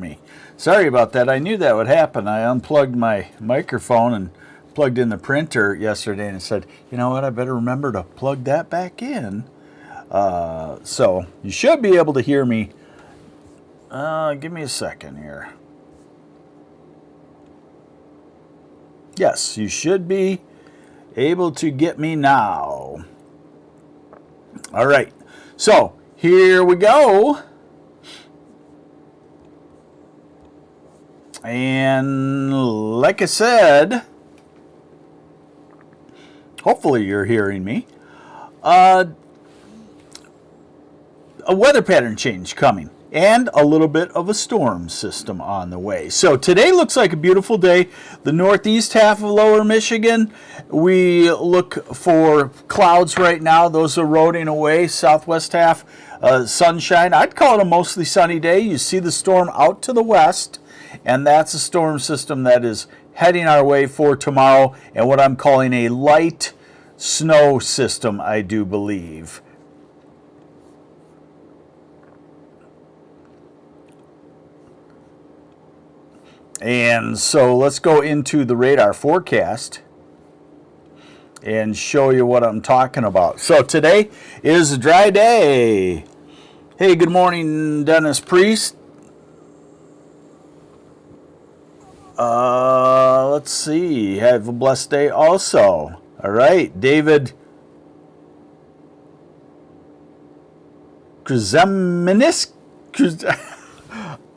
me. Sorry about that. I knew that would happen. I unplugged my microphone and plugged in the printer yesterday and said, you know what, I better remember to plug that back in. So you should be able to hear me. Give me a second here. Yes, you should be able to get me now. All right, so here we go. And like I said, hopefully you're hearing me. A weather pattern change coming and a little bit of a storm system on the way. So today looks like a beautiful day. The northeast half of lower Michigan, we look for clouds right now. Those are eroding away. Southwest half, sunshine. I'd call it a mostly sunny day. You see the storm out to the west, and that's a storm system that is heading our way for tomorrow, and what I'm calling a light snow system, I do believe. And so let's go into the radar forecast and show you what I'm talking about. So today is a dry day. Hey, good morning, Dennis Priest. Let's see. Have a blessed day also. All right, David Kruzeminis.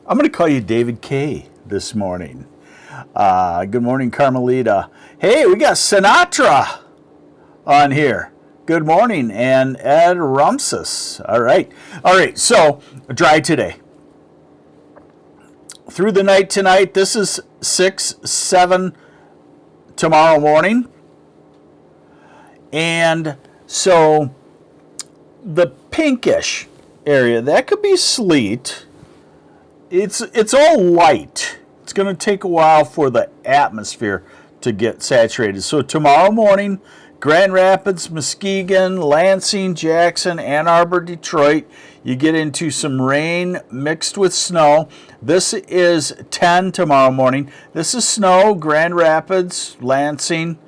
I'm going to call you David K. this morning. Good morning, Carmelita. Hey, we got Sinatra on here. Good morning, and Ed Rumsus. All right, so dry today. Through the night tonight, this is 6, 7 tomorrow morning. And so the pinkish area, that could be sleet. It's all light. It's going to take a while for the atmosphere to get saturated. So tomorrow morning, Grand Rapids, Muskegon, Lansing, Jackson, Ann Arbor, Detroit, you get into some rain mixed with snow. This is 10 tomorrow morning. This is snow, Grand Rapids, Lansing,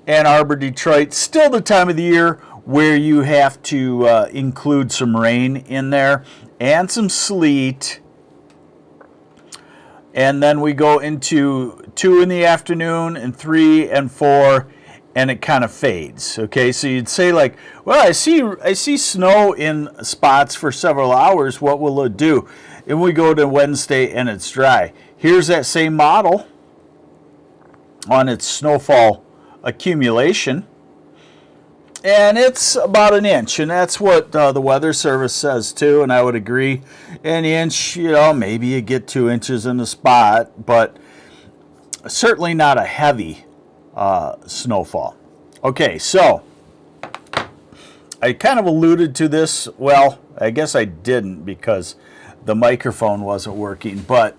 Ann Arbor, Detroit. Still the time of the year where you have to include some rain in there and some sleet. And then we go into 2 in the afternoon and 3 and 4, and it kind of fades. Okay, so you'd say like, well, I see snow in spots for several hours. What will it do? And we go to Wednesday and it's dry. Here's that same model on its snowfall accumulation, and it's about an inch, and that's what the Weather Service says too, and I would agree. An inch, maybe you get 2 inches in a spot, but certainly not a heavy snowfall. Okay, so I kind of alluded to this. Well, I guess I didn't because the microphone wasn't working, but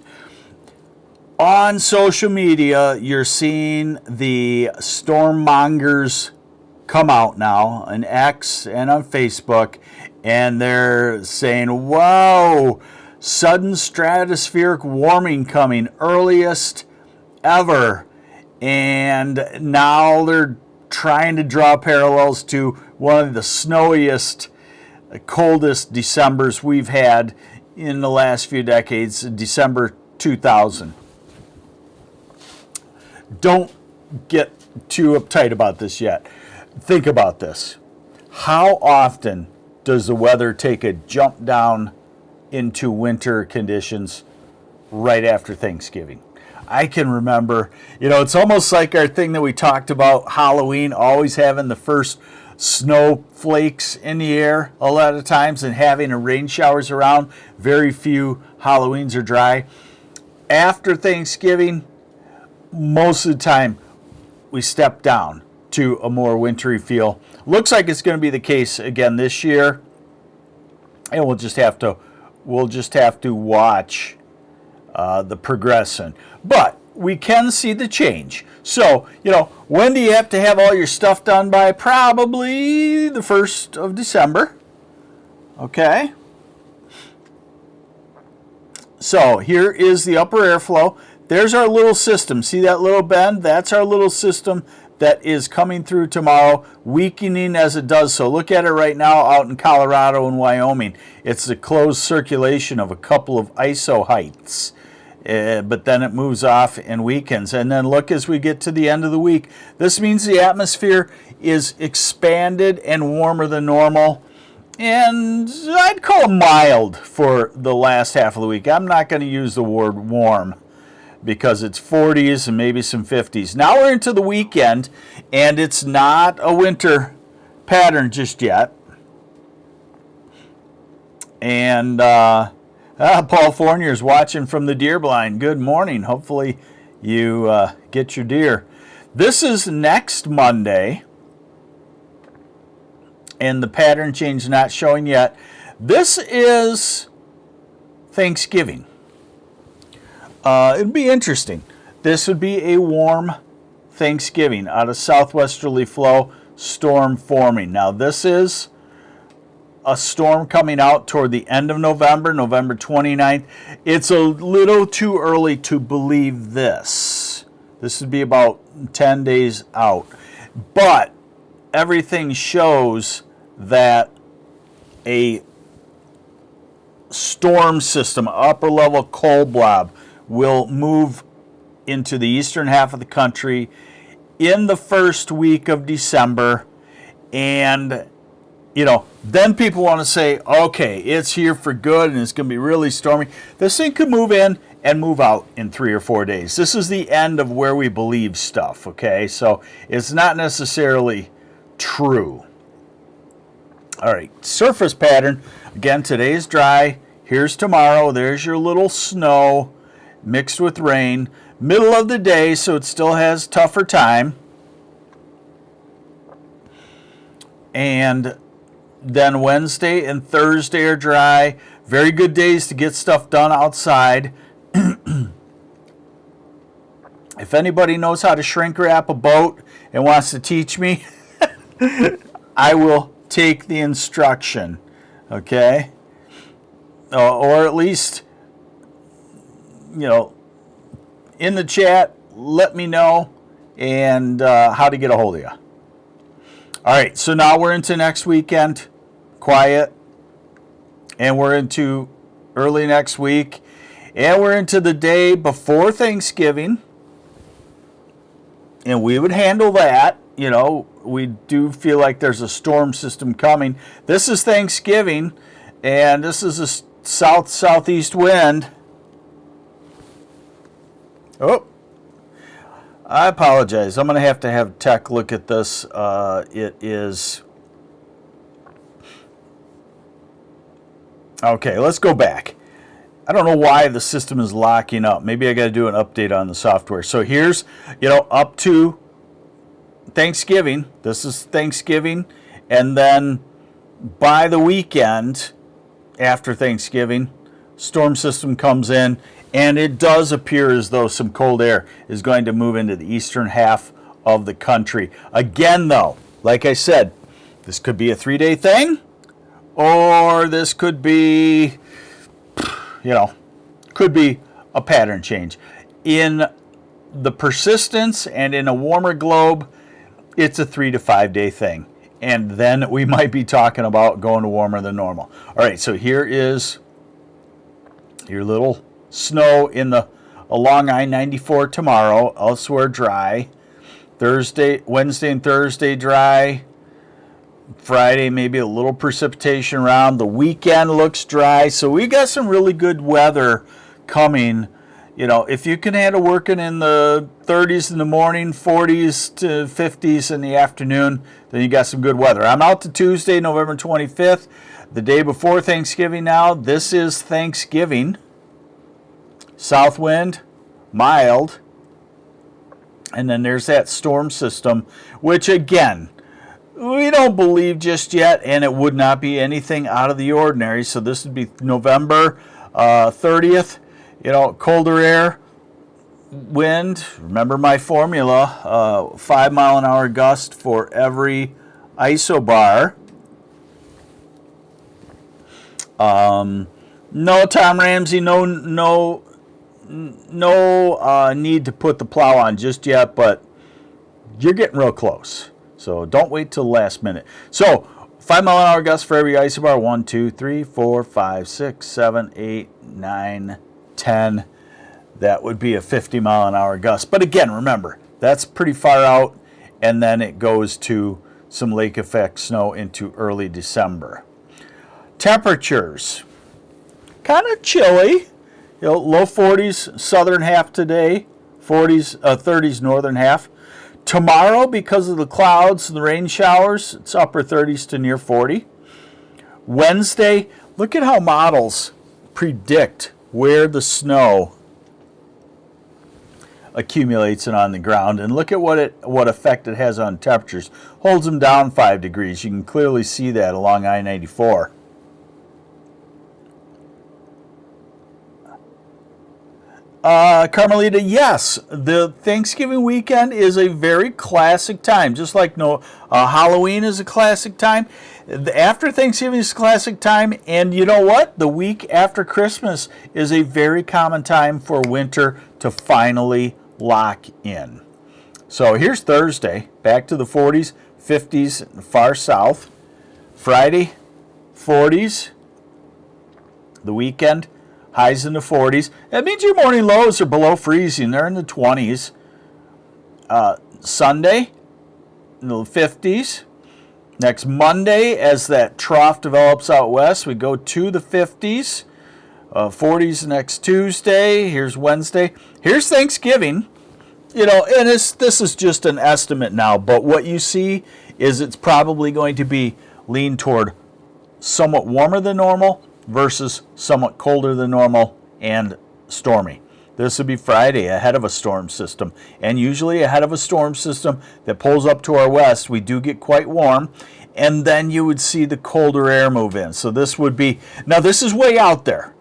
on social media, you're seeing the storm mongers come out now on X and on Facebook, and they're saying, whoa, sudden stratospheric warming coming, earliest ever. And now they're trying to draw parallels to one of the snowiest, coldest Decembers we've had in the last few decades, December 2000. Don't get too uptight about this yet. Think about this. How often does the weather take a jump down into winter conditions right after Thanksgiving? I can remember, it's almost like our thing that we talked about, Halloween, always having the first snowflakes in the air a lot of times and having rain showers around. Very few Halloweens are dry. After Thanksgiving, most of the time, we step down to a more wintry feel. Looks like it's going to be the case again this year, and we'll just have to watch the progression. But we can see the change. So, when do you have to have all your stuff done by? Probably the 1st of December. Okay. So here is the upper airflow. There's our little system. See that little bend? That's our little system that is coming through tomorrow, weakening as it does so. Look at it right now out in Colorado and Wyoming. It's a closed circulation of a couple of ISO heights. But then it moves off and weakens. And then look as we get to the end of the week. This means the atmosphere is expanded and warmer than normal. And I'd call it mild for the last half of the week. I'm not going to use the word warm because it's 40s and maybe some 50s. Now we're into the weekend, and it's not a winter pattern just yet. And Paul Fournier is watching from the deer blind. Good morning. Hopefully you get your deer. This is next Monday, and the pattern change not showing yet. This is Thanksgiving. It'd be interesting. This would be a warm Thanksgiving out of southwesterly flow, storm forming. Now this is a storm coming out toward the end of November, November 29th. It's a little too early to believe this. This would be about 10 days out. But everything shows that a storm system, upper level cold blob, will move into the eastern half of the country in the first week of December. And, you know, then people want to say, okay, it's here for good and it's going to be really stormy. This thing could move in and move out in 3 or 4 days. This is the end of where we believe stuff, okay? So it's not necessarily true. All right, surface pattern. Again, today is dry. Here's tomorrow. There's your little snow mixed with rain. Middle of the day, so it still has tougher time. And then Wednesday and Thursday are dry. Very good days to get stuff done outside. If anybody knows how to shrink wrap a boat and wants to teach me, I will take the instruction. Okay? Or at least, you know, in the chat, let me know and how to get a hold of you. All right, so now we're into next weekend, quiet, and we're into early next week, and we're into the day before Thanksgiving, and we would handle that. You know, we do feel like there's a storm system coming. This is Thanksgiving, and this is a southeast wind. Oh, I apologize. I'm going to have tech look at this. It is... Okay, let's go back. I don't know why the system is locking up. Maybe I got to do an update on the software. So here's, you know, up to Thanksgiving. This is Thanksgiving. And then by the weekend, after Thanksgiving, storm system comes in. And it does appear as though some cold air is going to move into the eastern half of the country. Again, though, like I said, this could be a 3-day thing, or this could be, you know, could be a pattern change. In the persistence and in a warmer globe, it's a 3 to 5 day thing. And then we might be talking about going to warmer than normal. All right, so here is your little snow along I-94 tomorrow, elsewhere dry. Wednesday and Thursday dry. Friday maybe a little precipitation around. The weekend looks dry. So we got some really good weather coming. You know, if you can handle working in the 30s in the morning, 40s to 50s in the afternoon, then you got some good weather. I'm out to Tuesday, November 25th, the day before Thanksgiving now. This is Thanksgiving. South wind, mild, and then there's that storm system, which again, we don't believe just yet, and it would not be anything out of the ordinary. So this would be November 30th, you know, colder air, wind. Remember my formula, 5 mile an hour gust for every isobar. No, Tom Ramsey, no need to put the plow on just yet, but you're getting real close. So don't wait till the last minute. So 5 mile an hour gusts for every isobar. 1, 2, 3, 4, 5, 6, 7, 8, 9, 10. That would be a 50-mile-an-hour gust. But again, remember, that's pretty far out, and then it goes to some lake effect snow into early December. Temperatures, kind of chilly. Low 40s southern half today, 30s northern half. Tomorrow, because of the clouds and the rain showers, it's upper 30s to near 40. Wednesday, look at how models predict where the snow accumulates it on the ground, and look at what effect it has on temperatures. Holds them down 5 degrees. You can clearly see that along I-94. Carmelita, yes, the Thanksgiving weekend is a very classic time, just like Halloween is a classic time. After Thanksgiving is a classic time, and you know what? The week after Christmas is a very common time for winter to finally lock in. So here's Thursday, back to the 40s, 50s, far south. Friday, 40s. The weekend, highs in the 40s. That means your morning lows are below freezing. They're in the 20s. Sunday, in the 50s. Next Monday, as that trough develops out west, we go to the 50s. 40s next Tuesday. Here's Wednesday. Here's Thanksgiving. And this is just an estimate now, but what you see is it's probably going to be lean toward somewhat warmer than normal versus somewhat colder than normal and stormy. This would be Friday ahead of a storm system. And usually ahead of a storm system that pulls up to our west, we do get quite warm. And then you would see the colder air move in. So this would be, now this is way out there.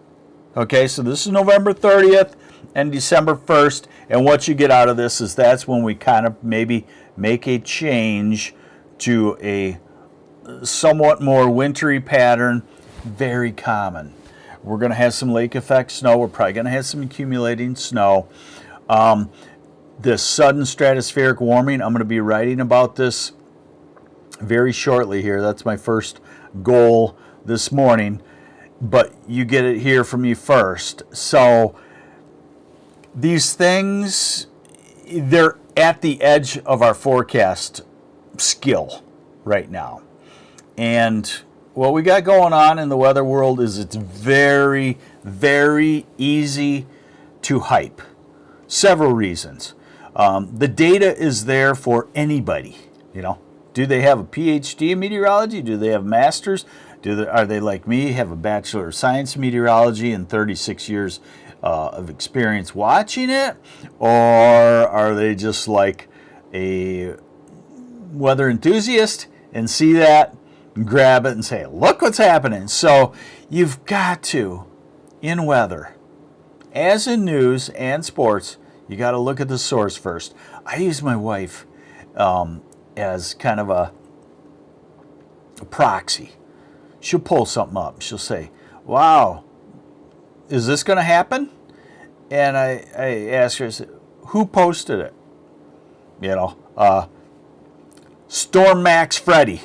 Okay, so this is November 30th and December 1st. And what you get out of this is that's when we kind of maybe make a change to a somewhat more wintry pattern. Very common. We're going to have some lake effect snow. We're probably going to have some accumulating snow. This sudden stratospheric warming, I'm going to be writing about this very shortly here. That's my first goal this morning. But you get it here from me first. So these things, they're at the edge of our forecast skill right now. And what we got going on in the weather world is it's very, very easy to hype. Several reasons. The data is there for anybody. Do they have a PhD in meteorology? Do they have masters? Are they like me, have a Bachelor of Science in meteorology and 36 years of experience watching it? Or are they just like a weather enthusiast and see that, grab it and say, look what's happening? So you've got to, in weather, as in news and sports, you got to look at the source first. I use my wife as kind of a proxy. She'll pull something up. She'll say, wow, is this going to happen? And I ask her, I say, who posted it? Storm Max Freddy.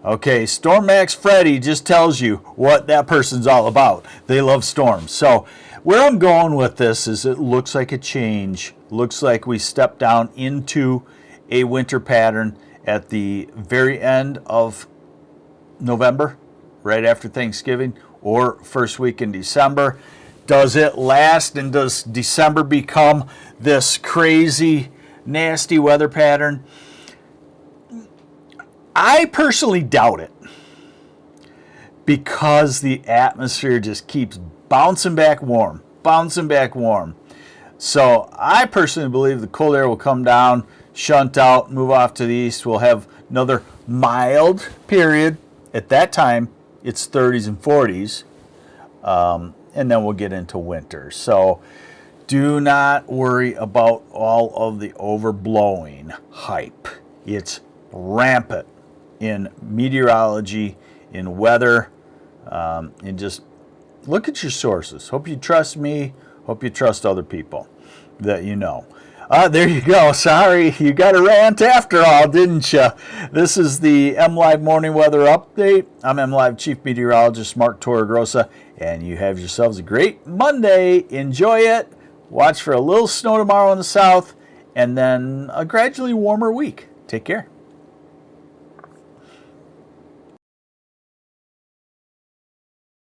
Okay, Storm Max Freddy just tells you what that person's all about. They love storms. So where I'm going with this is it looks like a change. Looks like we step down into a winter pattern at the very end of November, right after Thanksgiving, or first week in December. Does it last, and does December become this crazy, nasty weather pattern? I personally doubt it, because the atmosphere just keeps bouncing back warm. So I personally believe the cold air will come down, shunt out, move off to the east. We'll have another mild period. At that time, it's 30s and 40s, and then we'll get into winter. So do not worry about all of the overblowing hype. It's rampant in meteorology, in weather, in just look at your sources. Hope you trust me. Hope you trust other people that you know. There you go. Sorry, you got a rant after all, didn't you? This is the MLive Morning Weather Update. I'm MLive Chief Meteorologist Mark Torregrossa, and you have yourselves a great Monday. Enjoy it. Watch for a little snow tomorrow in the south, and then a gradually warmer week. Take care.